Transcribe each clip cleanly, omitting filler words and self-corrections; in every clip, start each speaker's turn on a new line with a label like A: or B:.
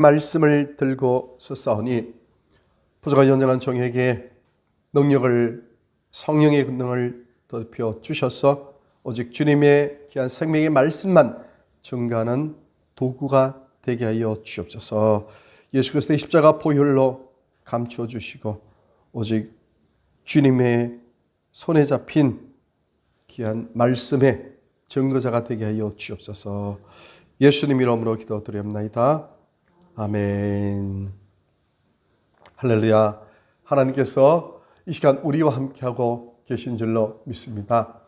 A: 말씀을 들고 서싸우니 부족한 연약한 종에게 능력을 성령의 능을 덮여 주셔서 오직 주님의 귀한 생명의 말씀만 증거하는 도구가 되게 하여 주옵소서. 예수 그리스도의 십자가 보혈로 감추어 주시고 오직 주님의 손에 잡힌 귀한 말씀의 증거자가 되게 하여 주옵소서. 예수님 이름으로 기도드립니다. 아멘. 할렐루야. 하나님께서 이 시간 우리와 함께하고 계신 줄로 믿습니다.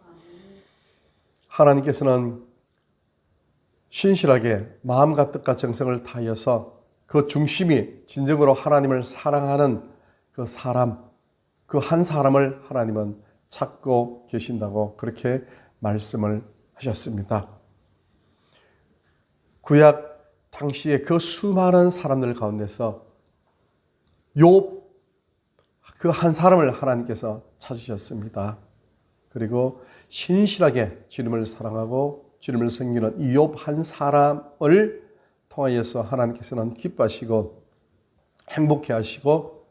A: 하나님께서는 신실하게 마음과 뜻과 정성을 다하여서 그 중심이 진정으로 하나님을 사랑하는 그 사람, 그 한 사람을 하나님은 찾고 계신다고 그렇게 말씀을 하셨습니다. 구약 당시에 그 수많은 사람들 가운데서 욥 그 한 사람을 하나님께서 찾으셨습니다. 그리고 신실하게 주님을 사랑하고 주님을 섬기는 이 욥 한 사람을 통하여서 하나님께서는 기뻐하시고 행복해 하시고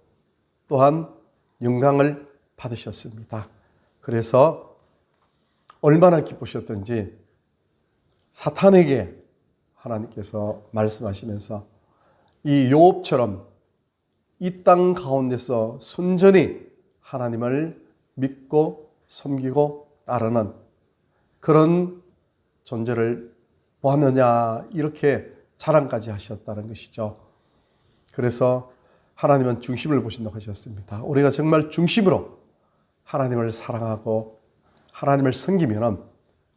A: 또한 영광을 받으셨습니다. 그래서 얼마나 기쁘셨던지 사탄에게 하나님께서 말씀하시면서 이 욥처럼 이 땅 가운데서 순전히 하나님을 믿고 섬기고 따르는 그런 존재를 보았느냐 이렇게 자랑까지 하셨다는 것이죠. 그래서 하나님은 중심을 보신다고 하셨습니다. 우리가 정말 중심으로 하나님을 사랑하고 하나님을 섬기면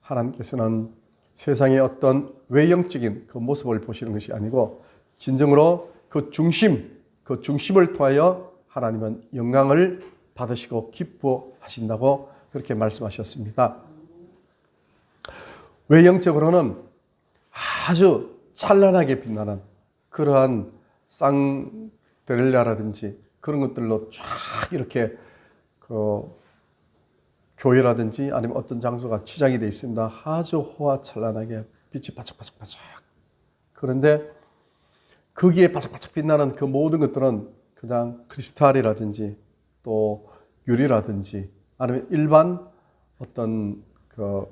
A: 하나님께서는 세상의 어떤 외형적인 그 모습을 보시는 것이 아니고 진정으로 그 중심을 통하여 하나님은 영광을 받으시고 기뻐하신다고 그렇게 말씀하셨습니다. 외형적으로는 아주 찬란하게 빛나는 그러한 쌍데렐라라든지 그런 것들로 쫙 이렇게 그 교회라든지 아니면 어떤 장소가 치장이 되어 있습니다. 아주 호화찬란하게 빛이 바짝바짝바짝. 그런데 거기에 바짝바짝 빛나는 그 모든 것들은 그냥 크리스탈이라든지 또 유리라든지 아니면 일반 어떤 그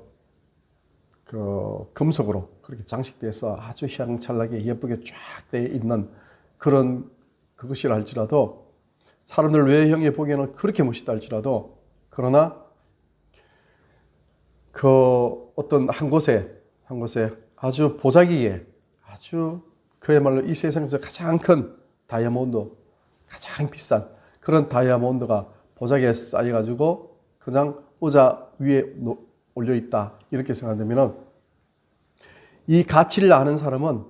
A: 금속으로 그렇게 장식돼서 아주 향찬란하게 예쁘게 쫙 되어 있는 그런 그것이라 할지라도 사람들 외형에 보기에는 그렇게 멋있다 할지라도 그러나 그 어떤 한 곳에 아주 보자기에 아주 그야말로 이 세상에서 가장 큰 다이아몬드, 가장 비싼 그런 다이아몬드가 보자기에 쌓여가지고 그냥 의자 위에 올려있다 이렇게 생각하면 이 가치를 아는 사람은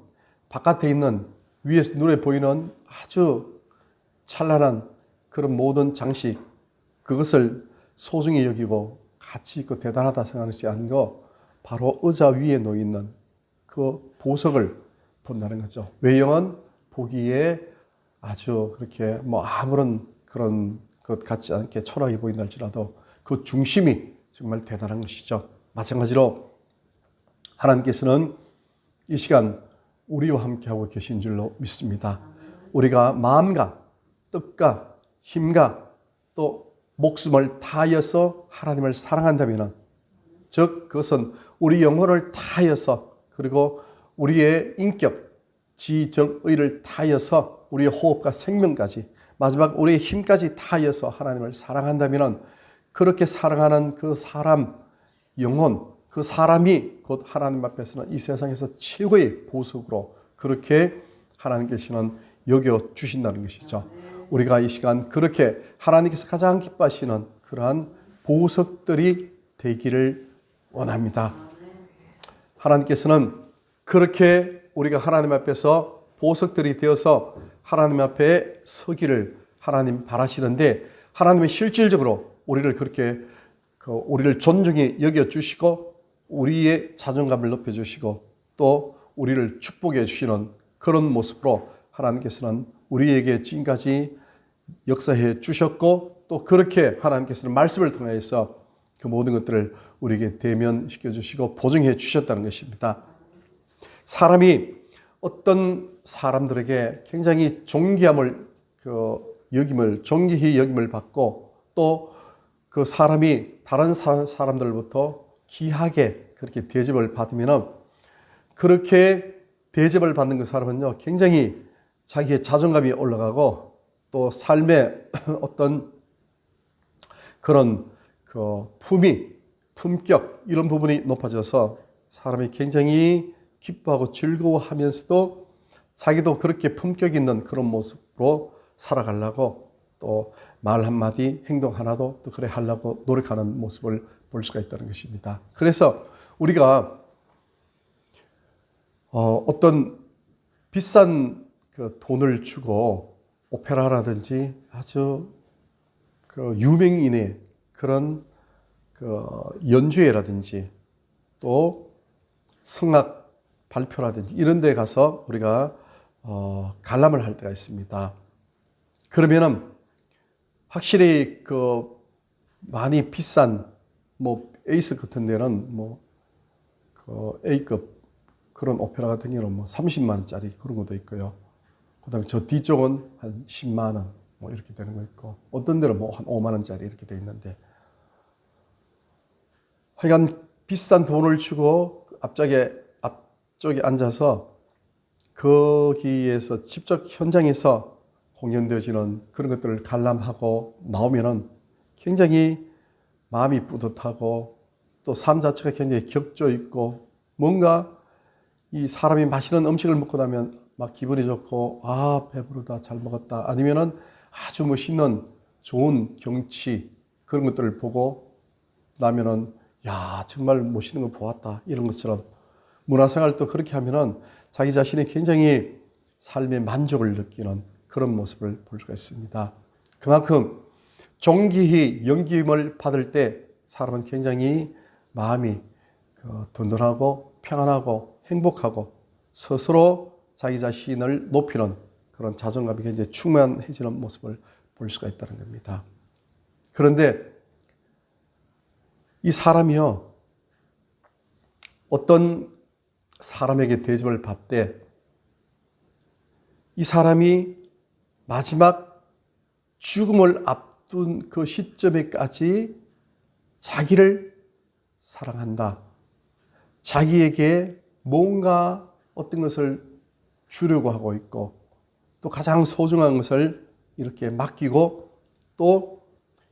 A: 바깥에 있는 위에서 눈에 보이는 아주 찬란한 그런 모든 장식 그것을 소중히 여기고 가치 있고 대단하다 생각하는 것이 아니고 바로 의자 위에 놓여있는 그 보석을 본다는 거죠. 외형은 보기에 아주 그렇게 아무런 그런 것 같지 않게 초라하게 보인다 할지라도 그 중심이 정말 대단한 것이죠. 마찬가지로 하나님께서는 이 시간 우리와 함께하고 계신 줄로 믿습니다. 우리가 마음과 뜻과 힘과 또 목숨을 다하여서 하나님을 사랑한다면 즉 그것은 우리 영혼을 다하여서 그리고 우리의 인격, 지정의를 다하여서 우리의 호흡과 생명까지 마지막 우리의 힘까지 다하여서 하나님을 사랑한다면 그렇게 사랑하는 그 사람 영혼 그 사람이 곧 하나님 앞에서는 이 세상에서 최고의 보석으로 그렇게 하나님께서는 여겨주신다는 것이죠. 우리가 이 시간 그렇게 하나님께서 가장 기뻐하시는 그러한 보석들이 되기를 원합니다. 하나님께서는 그렇게 우리가 하나님 앞에서 보석들이 되어서 하나님 앞에 서기를 하나님 바라시는데 하나님은 실질적으로 우리를 그렇게 우리를 존중히 여겨주시고 우리의 자존감을 높여주시고 또 우리를 축복해 주시는 그런 모습으로 하나님께서는 우리에게 지금까지 역사해 주셨고 또 그렇게 하나님께서는 말씀을 통해서 그 모든 것들을 우리에게 대면시켜 주시고 보증해 주셨다는 것입니다. 사람이 어떤 사람들에게 굉장히 존귀함을 존귀히 여김을 받고 또 그 사람이 다른 사람들로부터 귀하게 그렇게 대접을 받으면은 그렇게 대접을 받는 그 사람은요, 굉장히 자기의 자존감이 올라가고 또 삶의 어떤 그런 품격, 이런 부분이 높아져서 사람이 굉장히 기뻐하고 즐거워하면서도 자기도 그렇게 품격 있는 그런 모습으로 살아가려고 또 말 한마디, 행동 하나도 또 그래 하려고 노력하는 모습을 볼 수가 있다는 것입니다. 그래서 우리가 어떤 비싼 그 돈을 주고 오페라라든지 아주 그 유명인의 그런 그 연주회라든지 또 성악 발표라든지 이런 데 가서 우리가 관람을 할 때가 있습니다. 그러면은 확실히 그 많이 비싼 뭐 에이스 같은 데는 뭐 그 A급 그런 오페라 같은 경우는 뭐 30만 원짜리 그런 것도 있고요. 그다음에 저 뒤쪽은 한 10만 원 뭐 이렇게 되는 거 있고 어떤 데는 뭐 한 5만 원짜리 이렇게 돼 있는데 하여간 비싼 돈을 주고 앞쪽에 앉아서 거기에서 직접 현장에서 공연되어지는 그런 것들을 관람하고 나오면은 굉장히 마음이 뿌듯하고 또 삶 자체가 굉장히 격조 있고 뭔가 이 사람이 맛있는 음식을 먹고 나면 막 기분이 좋고 아 배부르다 잘 먹었다 아니면은 아주 멋있는 좋은 경치 그런 것들을 보고 나면은 야 정말 멋있는 걸 보았다 이런 것처럼 문화생활도 그렇게 하면은 자기 자신이 굉장히 삶의 만족을 느끼는 그런 모습을 볼 수가 있습니다. 그만큼 존귀히 영김을 받을 때 사람은 굉장히 마음이 든든하고 평안하고 행복하고 스스로 자기 자신을 높이는 그런 자존감이 굉장히 충만해지는 모습을 볼 수가 있다는 겁니다. 그런데 이 사람이요, 어떤 사람에게 대접을 받되 이 사람이 마지막 죽음을 앞둔 그 시점에까지 자기를 사랑한다. 자기에게 뭔가 어떤 것을 주려고 하고 있고 또 가장 소중한 것을 이렇게 맡기고 또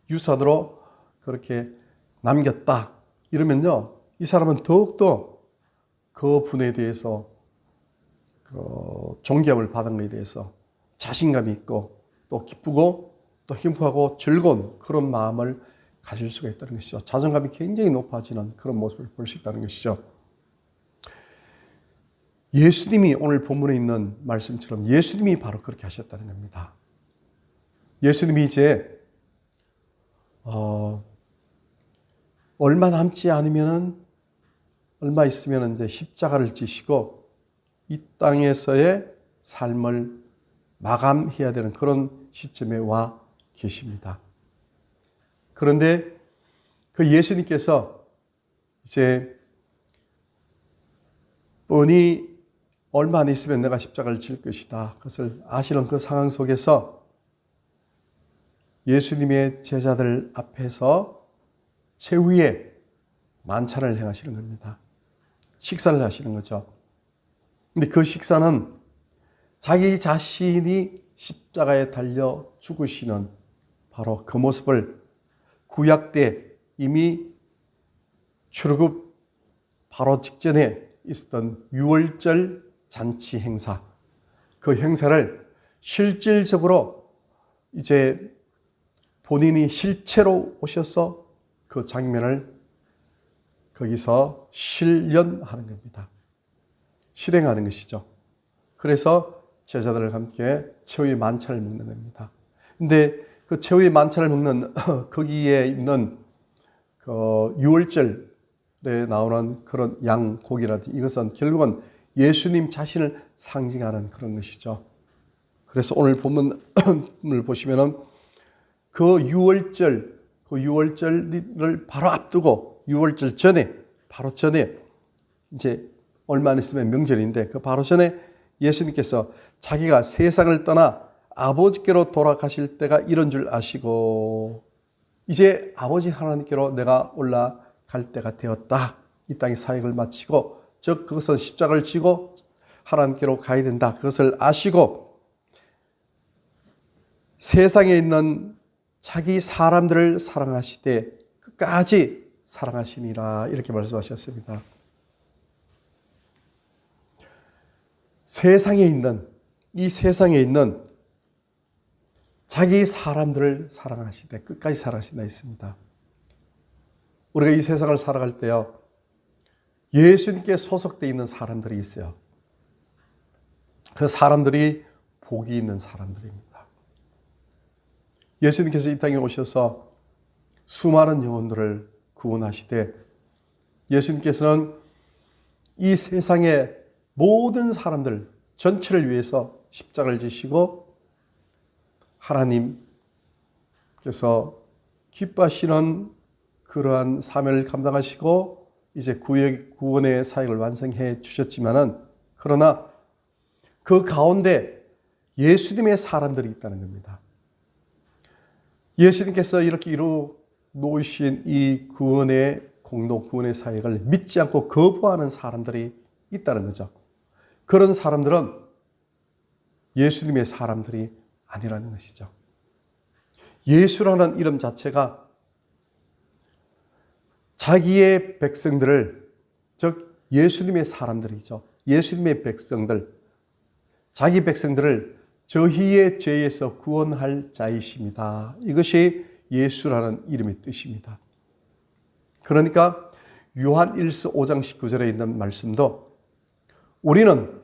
A: 유산으로 그렇게 남겼다. 이러면요, 이 사람은 더욱더 그 분에 대해서 존경을 받은 것에 대해서 자신감이 있고 또 기쁘고 또 행복하고 즐거운 그런 마음을 가질 수가 있다는 것이죠. 자존감이 굉장히 높아지는 그런 모습을 볼 수 있다는 것이죠. 예수님이 오늘 본문에 있는 말씀처럼 예수님이 바로 그렇게 하셨다는 겁니다. 예수님이 이제 얼마 남지 않으면은 얼마 있으면 이제 십자가를 지시고 이 땅에서의 삶을 마감해야 되는 그런 시점에 와 계십니다. 그런데 그 예수님께서 이제 뻔히 얼마 안 있으면 내가 십자가를 질 것이다. 그것을 아시는 그 상황 속에서 예수님의 제자들 앞에서 최후의 만찬을 행하시는 겁니다. 식사를 하시는 거죠. 근데 그 식사는 자기 자신이 십자가에 달려 죽으시는 바로 그 모습을 구약 때 이미 출애굽 바로 직전에 있었던 유월절 잔치 행사, 그 행사를 실질적으로 이제 본인이 실체로 오셔서 그 장면을 거기서 실현하는 겁니다. 실행하는 것이죠. 그래서 제자들과 함께 최후의 만찬을 먹는 겁니다. 근데 그 최후의 만찬을 먹는 거기에 있는 그 유월절에 나오는 그런 양고기라든지 이것은 결국은 예수님 자신을 상징하는 그런 것이죠. 그래서 오늘 본문을 보시면은 그 유월절을 바로 앞두고 유월절 전에 바로 전에 이제 얼마 안 있으면 명절인데 그 바로 전에 예수님께서 자기가 세상을 떠나 아버지께로 돌아가실 때가 이런 줄 아시고 이제 아버지 하나님께로 내가 올라갈 때가 되었다. 이 땅의 사역을 마치고 즉 그것은 십자가를 지고 하나님께로 가야 된다. 그것을 아시고 세상에 있는 자기 사람들을 사랑하시되 끝까지 사랑하시니라 이렇게 말씀하셨습니다. 이 세상에 있는 자기 사람들을 사랑하시되 끝까지 사랑하신다 했습니다. 우리가 이 세상을 살아갈 때요, 예수님께 소속되어 있는 사람들이 있어요. 그 사람들이 복이 있는 사람들입니다. 예수님께서 이 땅에 오셔서 수많은 영혼들을 구원하시되 예수님께서는 이 세상의 모든 사람들 전체를 위해서 십자가를 지시고 하나님께서 기뻐하시는 그러한 사명을 감당하시고 이제 구원의 사역을 완성해 주셨지만은 그러나 그 가운데 예수님의 사람들이 있다는 겁니다. 예수님께서 이렇게 이루 놓으신 이 구원의 공로, 구원의 사역을 믿지 않고 거부하는 사람들이 있다는 거죠. 그런 사람들은 예수님의 사람들이 아니라는 것이죠. 예수라는 이름 자체가 자기의 백성들을, 즉 예수님의 사람들이죠. 예수님의 백성들, 자기 백성들을 저희의 죄에서 구원할 자이십니다. 이것이 예수라는 이름의 뜻입니다. 그러니까 요한 1서 5장 19절에 있는 말씀도 우리는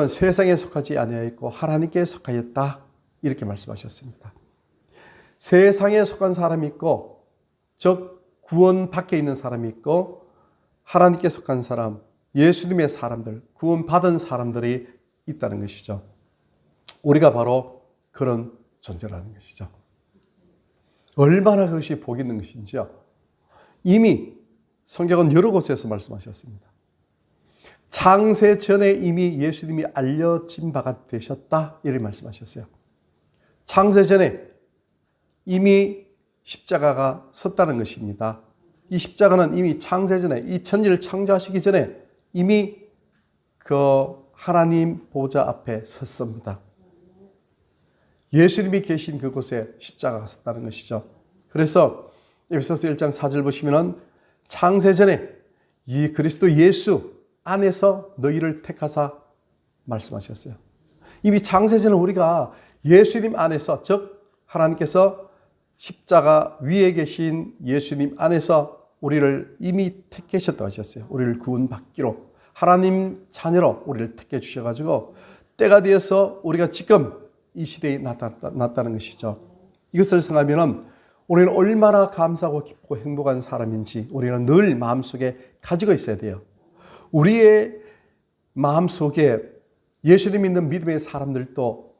A: 세상에 속하지 아니하였고 하나님께 속하였다 이렇게 말씀하셨습니다. 세상에 속한 사람이 있고 즉 구원 밖에 있는 사람이 있고 하나님께 속한 사람, 예수님의 사람들, 구원받은 사람들이 있다는 것이죠. 우리가 바로 그런 존재라는 것이죠. 얼마나 그것이 복 있는 것인지요. 이미 성경은 여러 곳에서 말씀하셨습니다. 창세 전에 이미 예수님이 알려진 바가 되셨다 이렇게 말씀하셨어요. 창세 전에 이미 십자가가 섰다는 것입니다. 이 십자가는 이미 창세 전에, 이 천지를 창조하시기 전에 이미 그 하나님 보좌 앞에 섰습니다. 예수님이 계신 그곳에 십자가가 섰다는 것이죠. 그래서 에베소서 1장 4절 보시면은 창세 전에 이 그리스도 예수 안에서 너희를 택하사 말씀하셨어요. 이미 창세 전에 우리가 예수님 안에서, 즉 하나님께서 십자가 위에 계신 예수님 안에서 우리를 이미 택하셨다고 하셨어요. 우리를 구원받기로 하나님 자녀로 우리를 택해 주셔가지고 때가 되어서 우리가 지금 이 시대에 나타났다는 것이죠. 이것을 생각하면 우리는 얼마나 감사하고 기쁘고 행복한 사람인지 우리는 늘 마음속에 가지고 있어야 돼요. 우리의 마음속에 예수님 믿는 믿음의 사람들도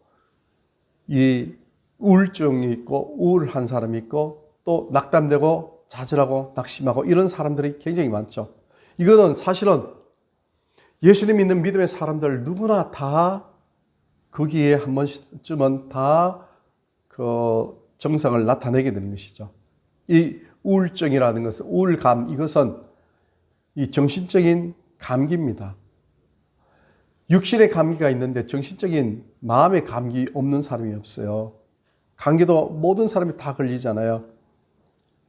A: 이 우울증이 있고 우울한 사람이 있고 또 낙담되고 좌절하고 낙심하고 이런 사람들이 굉장히 많죠. 이거는 사실은 예수님 믿는 믿음의 사람들 누구나 다 거기에 한 번쯤은 다 그 증상을 나타내게 되는 것이죠. 이 우울증이라는 것은, 우울감, 이것은 이 정신적인 감기입니다. 육신의 감기가 있는데 정신적인 마음의 감기 없는 사람이 없어요. 감기도 모든 사람이 다 걸리잖아요.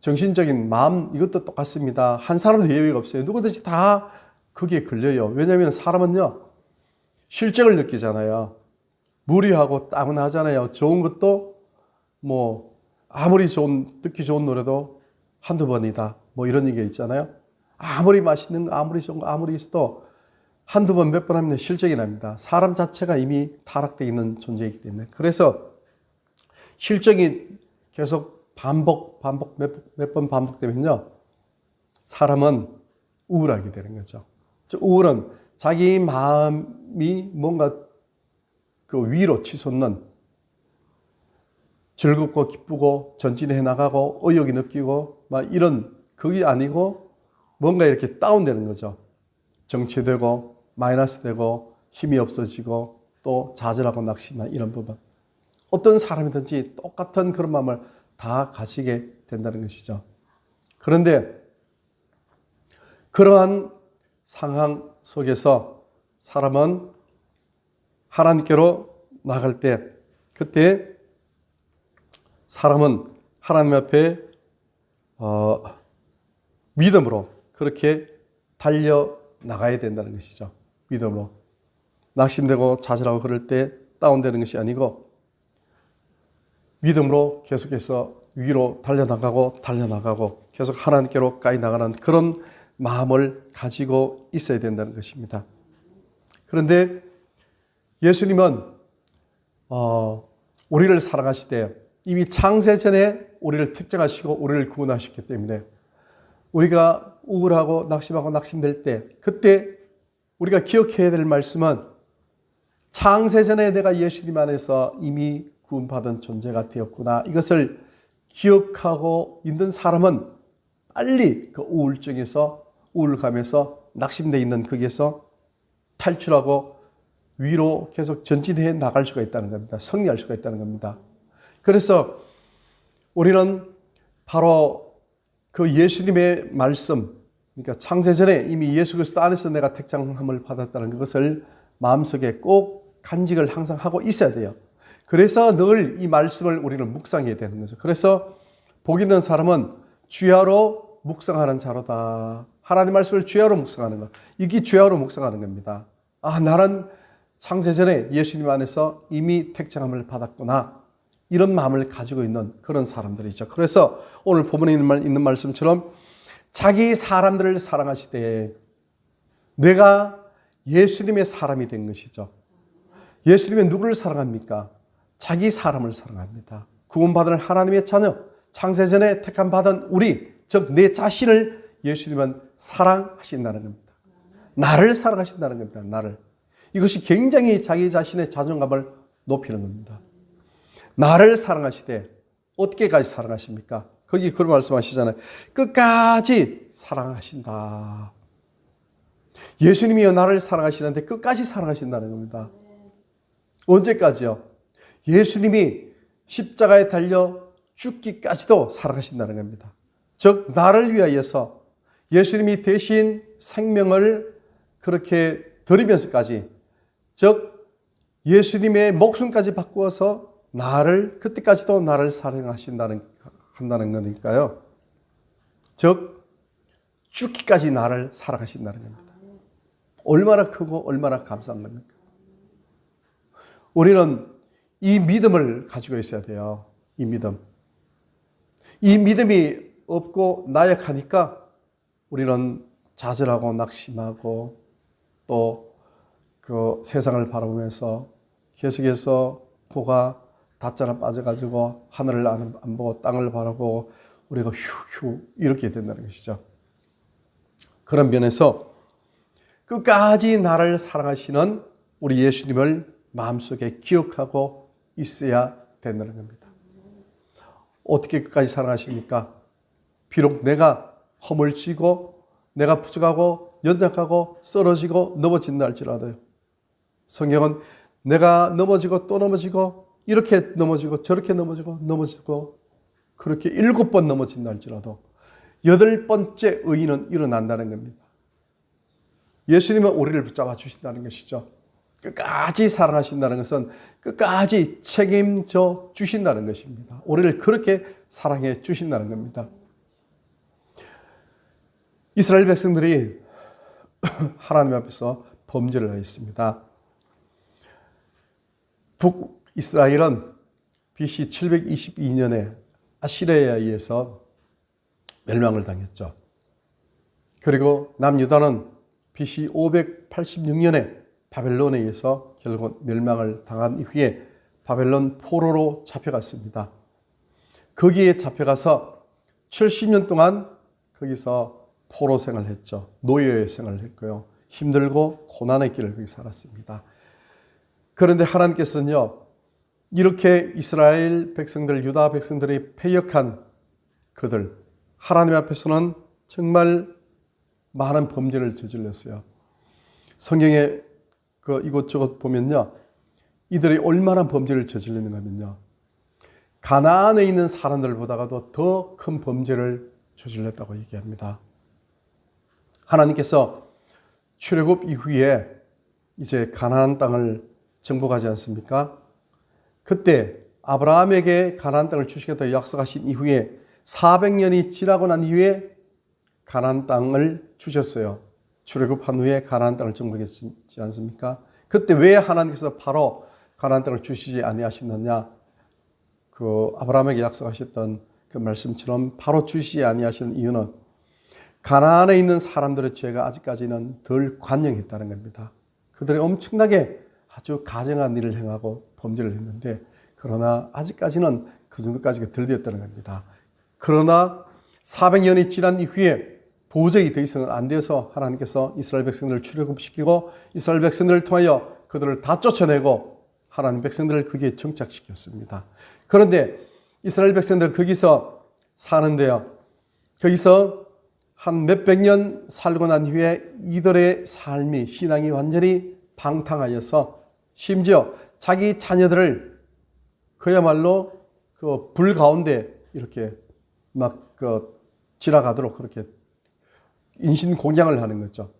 A: 정신적인 마음, 이것도 똑같습니다. 한 사람도 예외가 없어요. 누구든지 다 거기에 걸려요. 왜냐하면 사람은요, 실증을 느끼잖아요. 무리하고 따분하잖아요. 좋은 것도 아무리 듣기 좋은 노래도 한두 번이다. 이런 얘기가 있잖아요. 아무리 맛있는 거, 아무리 좋은 거, 아무리 있어도 한두 번, 몇 번 하면 실증이 납니다. 사람 자체가 이미 타락되어 있는 존재이기 때문에. 그래서 실증이 계속 몇 번 반복되면요, 사람은 우울하게 되는 거죠. 즉, 우울은 자기 마음이 뭔가 그 위로 치솟는 즐겁고 기쁘고 전진해 나가고 의욕이 느끼고 이런 그게 아니고 뭔가 이렇게 다운되는 거죠. 정체되고 마이너스 되고 힘이 없어지고 또 좌절하고 낙심한 이런 부분. 어떤 사람이든지 똑같은 그런 마음을 다 가지게 된다는 것이죠. 그런데 그러한 상황 속에서 사람은 하나님께로 나갈 때, 그때 사람은 하나님 앞에 믿음으로 그렇게 달려나가야 된다는 것이죠. 믿음으로. 낙심되고 좌절하고 그럴 때 다운되는 것이 아니고 믿음으로 계속해서 위로 달려나가고 계속 하나님께로 까이 나가는 그런 마음을 가지고 있어야 된다는 것입니다. 그런데 예수님은 우리를 사랑하시되 이미 창세전에 우리를 특정하시고 우리를 구원하셨기 때문에 우리가 우울하고 낙심하고 낙심될 때 그때 우리가 기억해야 될 말씀은 창세전에 내가 예수님 안에서 이미 구원받은 존재가 되었구나. 이것을 기억하고 있는 사람은 빨리 그 우울감에서 낙심되어 있는 거기에서 탈출하고 위로 계속 전진해 나갈 수가 있다는 겁니다. 승리할 수가 있다는 겁니다. 그래서 우리는 바로 그 예수님의 말씀, 그러니까 창세전에 이미 예수 그리스도 안에서 내가 택장함을 받았다는 것을 마음속에 꼭 간직을 항상 하고 있어야 돼요. 그래서 늘 이 말씀을 우리는 묵상해야 되는 거죠. 그래서 복 있는 사람은 주야로 묵상하는 자로다. 하나님 말씀을 주야로 묵상하는 것. 이게 주야로 묵상하는 겁니다. 나는 창세전에 예수님 안에서 이미 택정함을 받았구나. 이런 마음을 가지고 있는 그런 사람들이죠. 그래서 오늘 본문에 있는 말씀처럼 자기 사람들을 사랑하시되 내가 예수님의 사람이 된 것이죠. 예수님은 누구를 사랑합니까? 자기 사람을 사랑합니다. 구원받은 하나님의 자녀, 창세전에 택함 받은 우리, 즉 내 자신을 예수님은 사랑하신다는 겁니다. 나를 사랑하신다는 겁니다. 나를. 이것이 굉장히 자기 자신의 자존감을 높이는 겁니다. 나를 사랑하시되 어떻게까지 사랑하십니까? 거기 그런 말씀하시잖아요. 끝까지 사랑하신다. 예수님이요 나를 사랑하시는데 끝까지 사랑하신다는 겁니다. 언제까지요? 예수님이 십자가에 달려 죽기까지도 사랑하신다는 겁니다. 즉 나를 위하여서 예수님이 대신 생명을 그렇게 드리면서까지, 즉 예수님의 목숨까지 바꾸어서 그때까지도 나를 사랑한다는 거니까요. 즉 죽기까지 나를 사랑하신다는 겁니다. 얼마나 크고 얼마나 감사한 겁니까? 우리는 이 믿음을 가지고 있어야 돼요. 이 믿음. 이 믿음이 없고 나약하니까 우리는 좌절하고 낙심하고 또 그 세상을 바라보면서 계속해서 코가 닷자나 빠져가지고 하늘을 안 보고 땅을 바라보고 우리가 휴휴 이렇게 된다는 것이죠. 그런 면에서 끝까지 나를 사랑하시는 우리 예수님을 마음속에 기억하고 있어야 된다는 겁니다. 어떻게 끝까지 사랑하십니까? 비록 내가 허물지고 내가 부족하고 연약하고 쓰러지고 넘어진다 할지라도요. 성경은 내가 넘어지고 또 넘어지고 이렇게 넘어지고 저렇게 넘어지고 그렇게 7번 넘어진다 할지라도 8번째 의인은 일어난다는 겁니다. 예수님은 우리를 붙잡아 주신다는 것이죠. 끝까지 사랑하신다는 것은 끝까지 책임져 주신다는 것입니다. 우리를 그렇게 사랑해 주신다는 겁니다. 이스라엘 백성들이 하나님 앞에서 범죄를 하였습니다. 북이스라엘은 BC 722년에 아시리아에 의해서 멸망을 당했죠. 그리고 남유다는 BC 586년에 바벨론에 의해서 결국 멸망을 당한 이후에 바벨론 포로로 잡혀갔습니다. 거기에 잡혀가서 70년 동안 거기서 포로 생활을 했죠. 노예 생활을 했고요. 힘들고 고난의 길을 거기 살았습니다. 그런데 하나님께서는요, 이렇게 이스라엘 백성들, 유다 백성들이 패역한 그들, 하나님 앞에서는 정말 많은 범죄를 저질렀어요. 성경에 이것저것 보면요. 이들이 얼마나 범죄를 저질렀는가 하면요. 가나안에 있는 사람들보다도 더 큰 범죄를 저질렀다고 얘기합니다. 하나님께서 출애굽 이후에 이제 가나안 땅을 정복하지 않습니까? 그때 아브라함에게 가나안 땅을 주시겠다고 약속하신 이후에 400년이 지나고 난 이후에 가나안 땅을 주셨어요. 출애굽한 후에 가나안 땅을 정복했지 않습니까? 그때 왜 하나님께서 바로 가나안 땅을 주시지 아니하시느냐? 그 아브라함에게 약속하셨던 그 말씀처럼 바로 주시지 아니하시는 이유는 가나안에 있는 사람들의 죄가 아직까지는 덜 관영했다는 겁니다. 그들이 엄청나게 아주 가증한 일을 행하고 범죄를 했는데 그러나 아직까지는 그 정도까지가 덜 되었다는 겁니다. 그러나 400년이 지난 이후에 도저히 더 이상은 안 되어서 하나님께서 이스라엘 백성들을 출애굽시키고 이스라엘 백성들을 통하여 그들을 다 쫓아내고 하나님 백성들을 거기에 정착시켰습니다. 그런데 이스라엘 백성들 거기서 사는데요. 거기서 한 몇백 년 살고 난 후에 이들의 삶이 신앙이 완전히 방탕하여서 심지어 자기 자녀들을 그야말로 그 불 가운데 이렇게 막 지나가도록 그렇게 인신공양을 하는 거죠.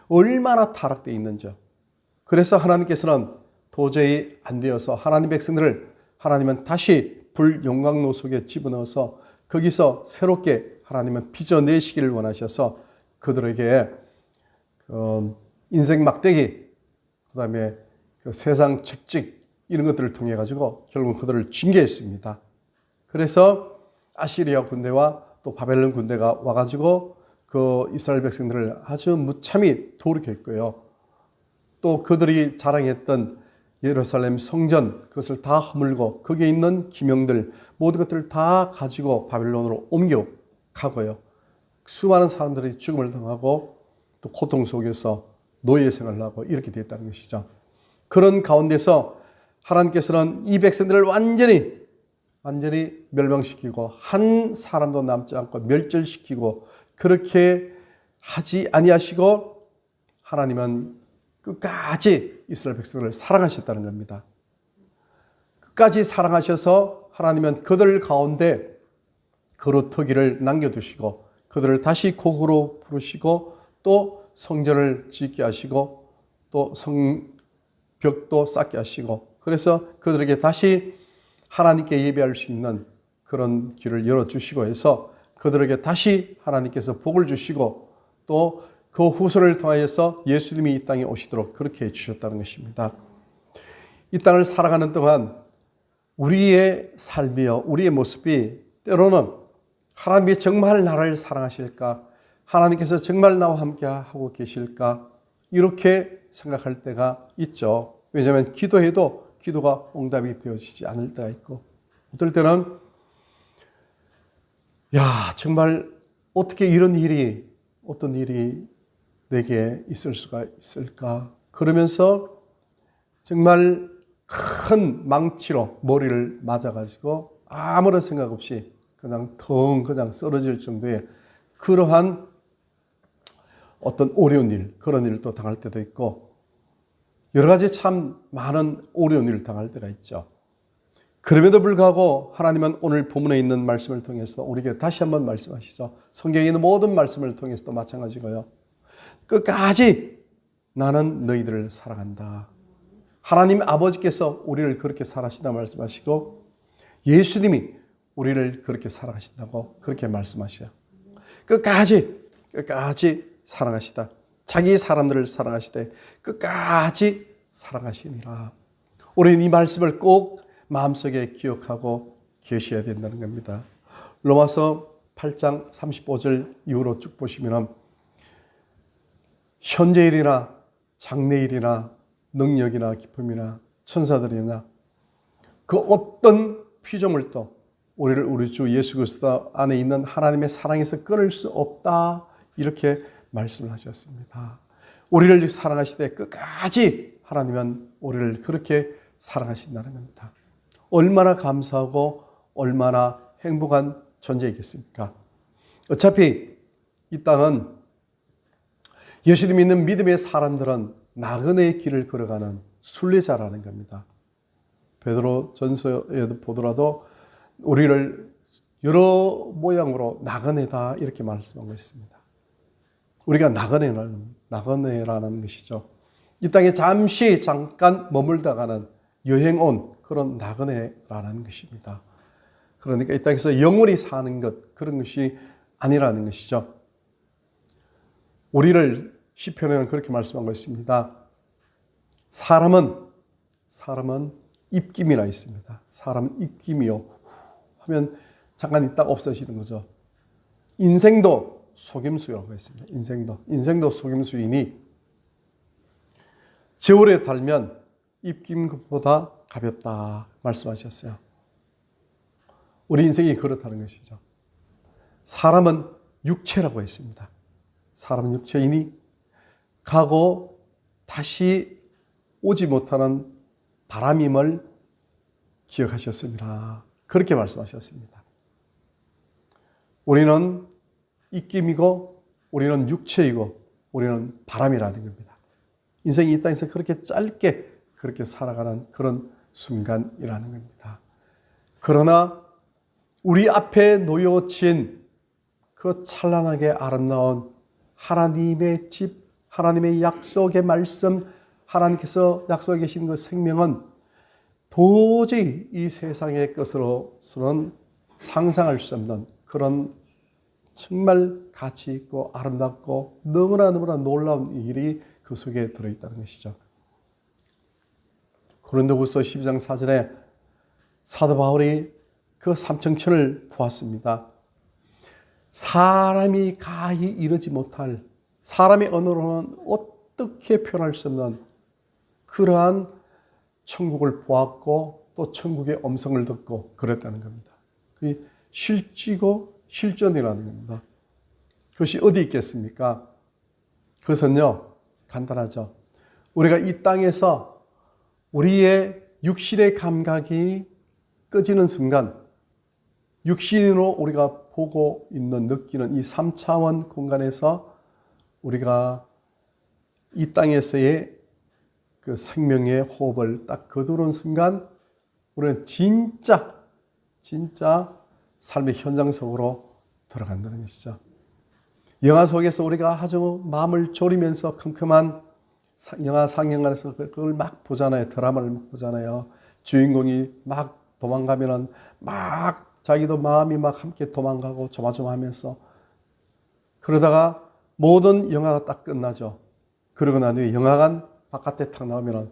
A: 얼마나 타락되어 있는지. 그래서 하나님께서는 도저히 안 되어서 하나님 백성들을 하나님은 다시 불용광로 속에 집어넣어서 거기서 새롭게 하나님은 빚어내시기를 원하셔서 그들에게 인생 막대기, 그 다음에 세상 책직 이런 것들을 통해 가지고 결국 그들을 징계했습니다. 그래서 아시리아 군대와 또 바벨론 군대가 와가지고 그 이스라엘 백성들을 아주 무참히 도륙했고요. 또 그들이 자랑했던 예루살렘 성전 그것을 다 허물고 거기에 있는 기명들 모든 것들을 다 가지고 바벨론으로 옮겨가고요. 수많은 사람들이 죽음을 당하고 또 고통 속에서 노예 생활을 하고 이렇게 됐다는 것이죠. 그런 가운데서 하나님께서는 이 백성들을 완전히 멸망시키고 한 사람도 남지 않고 멸절시키고 그렇게 하지 아니하시고 하나님은 끝까지 이스라엘 백성을 사랑하셨다는 겁니다. 끝까지 사랑하셔서 하나님은 그들 가운데 거룩토기를 남겨두시고 그들을 다시 곡으로 부르시고 또 성전을 짓게 하시고 또 성벽도 쌓게 하시고 그래서 그들에게 다시 하나님께 예배할 수 있는 그런 길을 열어주시고 해서 그들에게 다시 하나님께서 복을 주시고 또 그 후손을 통하여서 예수님이 이 땅에 오시도록 그렇게 해주셨다는 것입니다. 이 땅을 살아가는 동안 우리의 삶이요, 우리의 모습이 때로는 하나님이 정말 나를 사랑하실까? 하나님께서 정말 나와 함께 하고 계실까? 이렇게 생각할 때가 있죠. 왜냐하면 기도해도 기도가 응답이 되어지지 않을 때가 있고 어떨 때는 정말 어떻게 이런 일이 어떤 일이 내게 있을 수가 있을까? 그러면서 정말 큰 망치로 머리를 맞아가지고 아무런 생각 없이 그냥 쓰러질 정도의 그러한 어떤 어려운 일, 그런 일을 또 당할 때도 있고 여러 가지 참 많은 어려운 일을 당할 때가 있죠. 그럼에도 불구하고 하나님은 오늘 본문에 있는 말씀을 통해서 우리에게 다시 한번 말씀하시죠. 성경에 있는 모든 말씀을 통해서도 마찬가지고요. 끝까지 나는 너희들을 사랑한다. 하나님 아버지께서 우리를 그렇게 사랑하신다 말씀하시고 예수님이 우리를 그렇게 사랑하신다고 그렇게 말씀하셔요. 끝까지 사랑하시다. 자기 사람들을 사랑하시되 끝까지 사랑하시니라. 우리는 이 말씀을 꼭 마음속에 기억하고 계셔야 된다는 겁니다. 로마서 8장 35절 이후로 쭉 보시면 현재일이나 장래일이나 능력이나 기쁨이나 천사들이나 그 어떤 피조물도 우리를 우리 주 예수 그리스도 안에 있는 하나님의 사랑에서 끊을 수 없다 이렇게 말씀을 하셨습니다. 우리를 사랑하시되 끝까지 하나님은 우리를 그렇게 사랑하신다는 겁니다. 얼마나 감사하고 얼마나 행복한 존재이겠습니까? 어차피 이 땅은 예수님 믿는 믿음의 사람들은 나그네의 길을 걸어가는 순례자라는 겁니다. 베드로 전서에도 보더라도 우리를 여러 모양으로 나그네다 이렇게 말씀하고 있습니다. 우리가 나그네라는 것이죠. 이 땅에 잠깐 머물다가는 여행 온 그런 나그네라는 것입니다. 그러니까 이 땅에서 영원히 사는 것, 그런 것이 아니라는 것이죠. 우리를 시편에는 그렇게 말씀하고 있습니다. 사람은 입김이라 있습니다. 사람은 입김이요 하면 잠깐 있다 없어지는 거죠. 인생도 속임수라고 했습니다. 인생도 속임수이니 저울에 달면 입김보다 가볍다 말씀하셨어요. 우리 인생이 그렇다는 것이죠. 사람은 육체라고 했습니다. 사람은 육체이니 가고 다시 오지 못하는 바람임을 기억하셨습니다. 그렇게 말씀하셨습니다. 우리는 입김이고 우리는 육체이고 우리는 바람이라는 겁니다. 인생이 이 땅에서 그렇게 짧게 그렇게 살아가는 그런 순간이라는 겁니다. 그러나 우리 앞에 놓여진 그 찬란하게 아름다운 하나님의 집, 하나님의 약속의 말씀, 하나님께서 약속해 계신 그 생명은 도저히 이 세상의 것으로서는 상상할 수 없는 그런 정말 가치 있고 아름답고 너무나 놀라운 일이 그 속에 들어있다는 것이죠. 고린도후서 12장 4절에 사도 바울이 그 삼청천을 보았습니다. 사람이 가히 이르지 못할, 사람의 언어로는 어떻게 표현할 수 없는 그러한 천국을 보았고 또 천국의 음성을 듣고 그랬다는 겁니다. 그게 실지고 실존이라는 겁니다. 그것이 어디 있겠습니까? 그것은요, 간단하죠. 우리가 이 땅에서 우리의 육신의 감각이 꺼지는 순간, 육신으로 우리가 보고 있는, 느끼는 이 3차원 공간에서 우리가 이 땅에서의 그 생명의 호흡을 딱 거두는 순간, 우리는 진짜 삶의 현장 속으로 들어간다는 것이죠. 영화 속에서 우리가 아주 마음을 졸이면서 컴컴한 영화 상영관에서 그걸 막 보잖아요. 드라마를 막 보잖아요. 주인공이 막 도망가면은 막 자기도 마음이 막 함께 도망가고 조마조마하면서 그러다가 모든 영화가 딱 끝나죠. 그러고 난 뒤에 영화관 바깥에 탁 나오면은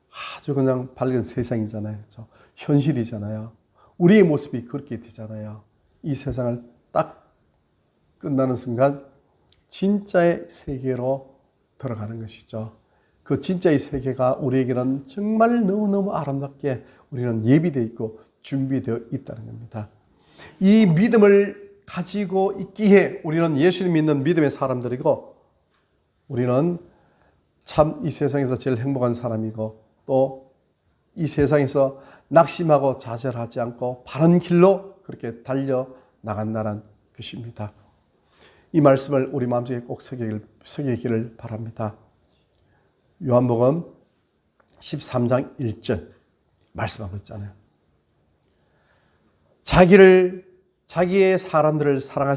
A: 아주 그냥 밝은 세상이잖아요. 그렇죠? 현실이잖아요. 우리의 모습이 그렇게 되잖아요. 이 세상을 딱 끝나는 순간 진짜의 세계로 들어가는 것이죠. 그 진짜의 세계가 우리에게는 정말 너무너무 아름답게 우리는 예비되어 있고 준비되어 있다는 겁니다. 이 믿음을 가지고 있기에 우리는 예수님 믿는 믿음의 사람들이고 우리는 참 이 세상에서 제일 행복한 사람이고 또 이 세상에서 낙심하고 좌절하지 않고 바른 길로 그렇게 달려나간다는 것입니다. 이 말씀을 우리 마음속에 꼭 새기기를 바랍니다. 요한복음 13장 1절 말씀하고 있잖아요. 자기의 사람들을 사랑하시